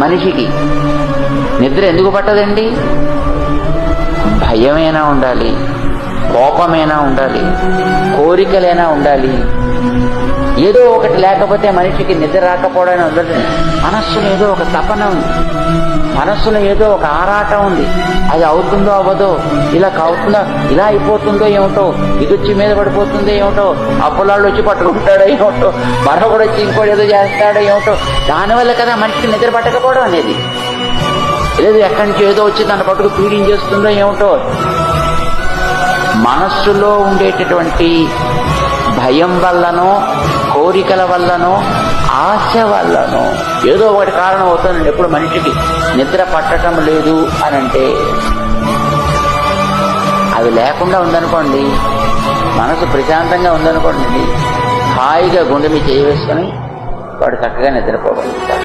మనిషికి నిద్ర ఎందుకు పట్టదండి? భయమైనా ఉండాలి, కోపమైనా ఉండాలి, కోరికలైనా ఉండాలి. ఏదో ఒకటి లేకపోతే మనిషికి నిద్ర రాకపోవడానికి ఉండదు. మనస్సులో ఏదో ఒక తపన ఉంది, మనస్సులో ఏదో ఒక ఆరాటం ఉంది. అది అవుతుందో అవ్వదో, ఇలా అవుతుందో, ఇలా అయిపోతుందో ఏమిటో, ఇది వచ్చి మీద పడిపోతుందో ఏమిటో, అప్పులాళ్ళు వచ్చి పట్టుకుంటాడో ఏమిటో, మరొకడు వచ్చి ఇంకోటి ఏదో చేస్తాడో ఏమిటో. దానివల్ల కదా మనిషికి నిద్ర పట్టకపోవడం అనేది. లేదు ఎక్కడి నుంచి ఏదో వచ్చి తన పట్టుకు పీడించేస్తుందో ఏమిటో. మనస్సులో ఉండేటటువంటి భయం వల్లనో, కోరికల వల్లనో, ఆశ వల్లనో ఏదో ఒకటి కారణం అవుతుందండి. ఎప్పుడు మనిషికి నిద్ర పట్టడం లేదు అని అంటే అది లేకుండా ఉందనుకోండి, మనసు ప్రశాంతంగా ఉందనుకోండి, హాయిగా గుండె మీద చేయి వేసుకొని వాడు చక్కగా నిద్రపోగలుగుతాడు.